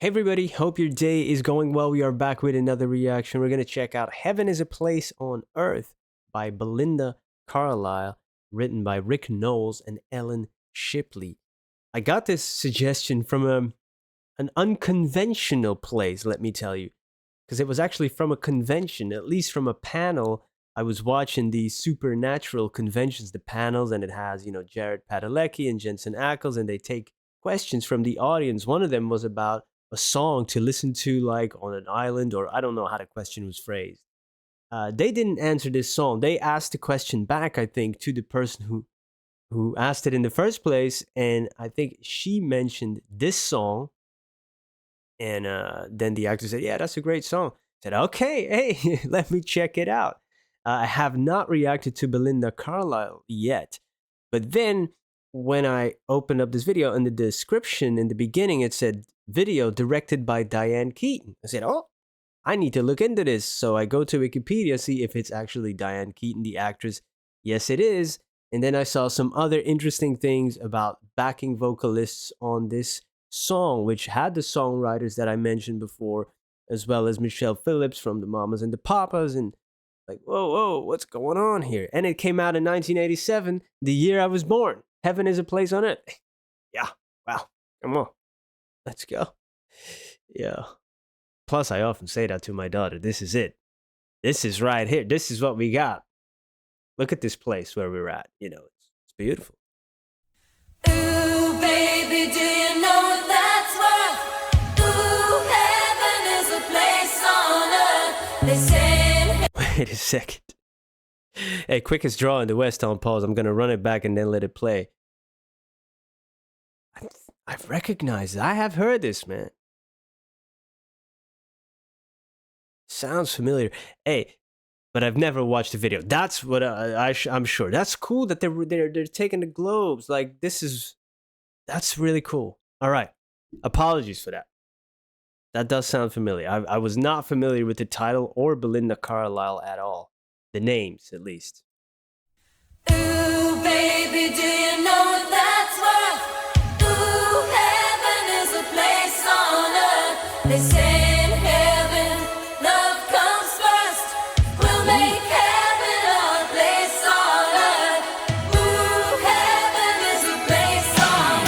Hey everybody, hope your day is going well. We are back with another reaction. We're going to check out Heaven is a Place on Earth by Belinda Carlisle, written by Rick Knowles and Ellen Shipley. I got this suggestion from an unconventional place, let me tell you, because it was actually from a convention, at least from a panel. I was watching the supernatural conventions, the panels, and it has, Jared Padalecki and Jensen Ackles, and they take questions from the audience. One of them was about a song to listen to like on an island, or I don't know how the question was phrased. They didn't answer this song. They asked the question back, I think, to the person who asked it in the first place, and I think she mentioned this song, and then the actor said, "Yeah, that's a great song." I said, "Okay, hey, let me check it out." I have not reacted to Belinda Carlisle yet, but then when I opened up this video, in the description in the beginning, it said video directed by Diane Keaton. I said, oh, I need to look into this. So I go to Wikipedia, see if it's actually Diane Keaton, the actress. Yes, it is. And then I saw some other interesting things about backing vocalists on this song, which had the songwriters that I mentioned before, as well as Michelle Phillips from the Mamas and the Papas. And like, whoa, what's going on here? And it came out in 1987, the year I was born. Heaven is a Place on Earth. Yeah, wow, come on. Let's go. Yeah. Plus, I often say that to my daughter. This is it. This is right here. This is what we got. Look at this place where we're at. It's beautiful. Ooh, baby, do you know that's worth? Ooh, heaven is a place on earth. They say. Wait a second. Hey, quickest draw in the West on pause. I'm going to run it back and then let it play. I've recognized it. I have heard this, man. Sounds familiar. Hey, but I've never watched the video. That's what I'm sure. That's cool that they're taking the globes. Like that's really cool. All right. Apologies for that. That does sound familiar. I was not familiar with the title or Belinda Carlisle at all. The names, at least. Ooh, baby, do you know that's worth? Ooh, heaven is a place on earth. They say in heaven, love comes first. We'll make heaven our place on earth. Ooh, heaven is a place on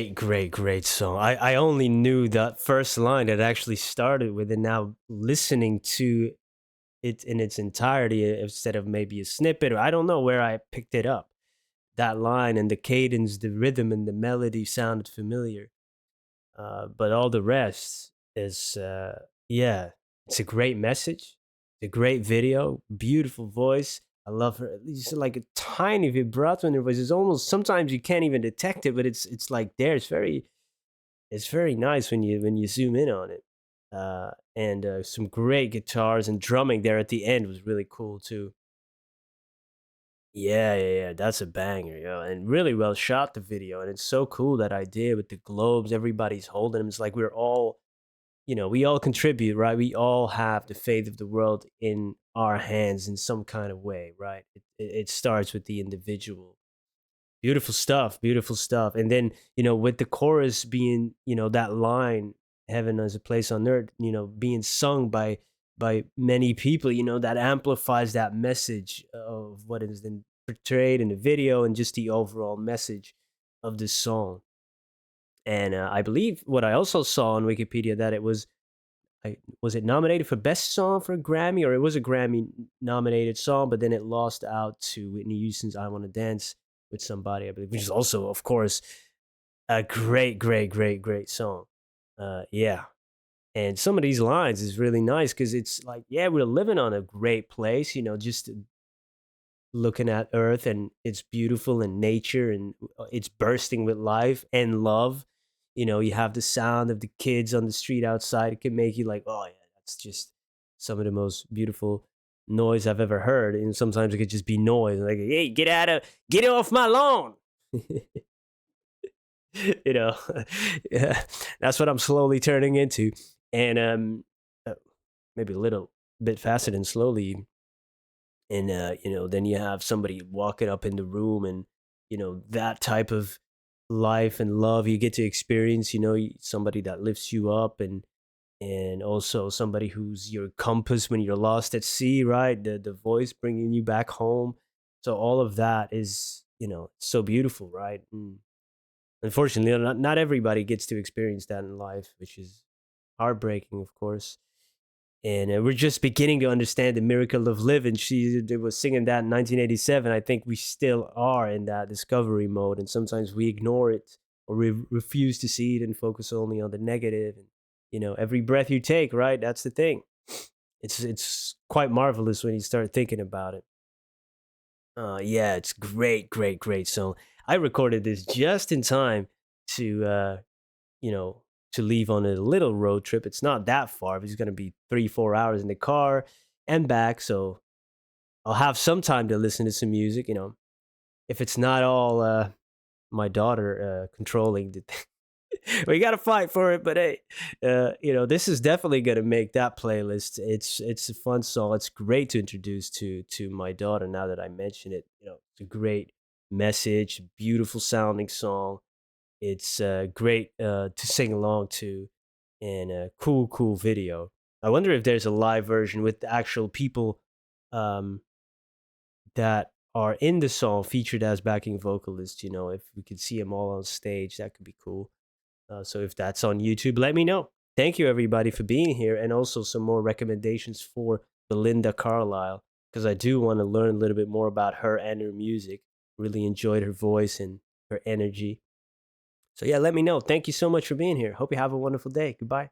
great song. I only knew that first line that actually started with it. Now listening to it in its entirety instead of maybe a snippet, or I don't know where I picked it up. That line and the cadence, the rhythm, and the melody sounded familiar. But all the rest is, yeah, it's a great message, it's a great video, beautiful voice. I love her. It's like a tiny vibrato in her voice. It's almost sometimes you can't even detect it, but it's like there. It's very nice when you zoom in on it. And some great guitars and drumming there at the end was really cool too. Yeah. That's a banger, yo. And really well shot the video. And it's so cool that idea with the globes. Everybody's holding them. It's like we're all, we all contribute, right? We all have the fate of the world in our hands in some kind of way, right? It starts with the individual. Beautiful stuff, beautiful stuff. And then, with the chorus being, that line, heaven as a place on earth, being sung by many people, that amplifies that message of what is then portrayed in the video and just the overall message of this song. And I believe what I also saw on Wikipedia that it was was it nominated for best song for a Grammy, or it was a Grammy nominated song, but then it lost out to Whitney Houston's "I Want to Dance with Somebody," I believe, which is also, of course, a great song. Yeah, and some of these lines is really nice because it's like, yeah, we're living on a great place, just looking at Earth and it's beautiful and nature and it's bursting with life and love. You have the sound of the kids on the street outside. It can make you like, oh yeah, that's just some of the most beautiful noise I've ever heard. And sometimes it could just be noise, like, hey, get off my lawn. you know, yeah, that's what I'm slowly turning into, and uh, maybe a little bit faster than slowly. And then you have somebody walking up in the room, and that type of life and love you get to experience, somebody that lifts you up, and also somebody who's your compass when you're lost at sea, right? The voice bringing you back home. So all of that is, so beautiful, right? And unfortunately, not everybody gets to experience that in life, which is heartbreaking, of course. And we're just beginning to understand the miracle of living. She they was singing that in 1987. I think we still are in that discovery mode, and sometimes we ignore it or we refuse to see it and focus only on the negative. And every breath you take, right? That's the thing. It's quite marvelous when you start thinking about it. Yeah, it's great song. I recorded this just in time to you know, to leave on a little road trip. It's not that far. It's going to be 3, 4 hours in the car and back. So I'll have some time to listen to some music. If it's not all my daughter controlling the we got to fight for it. But hey, this is definitely going to make that playlist. It's a fun song. It's great to introduce to my daughter. Now that I mention it, it's a great message, beautiful sounding song. It's great to sing along to, and a cool video. I wonder if there's a live version with the actual people um, that are in the song featured as backing vocalists. If we could see them all on stage, that could be cool. So if that's on YouTube, let me know. Thank you everybody for being here, and also some more recommendations for Belinda Carlisle, because I do want to learn a little bit more about her and her music. Really enjoyed her voice and her energy. So yeah, let me know. Thank you so much for being here. Hope you have a wonderful day. Goodbye.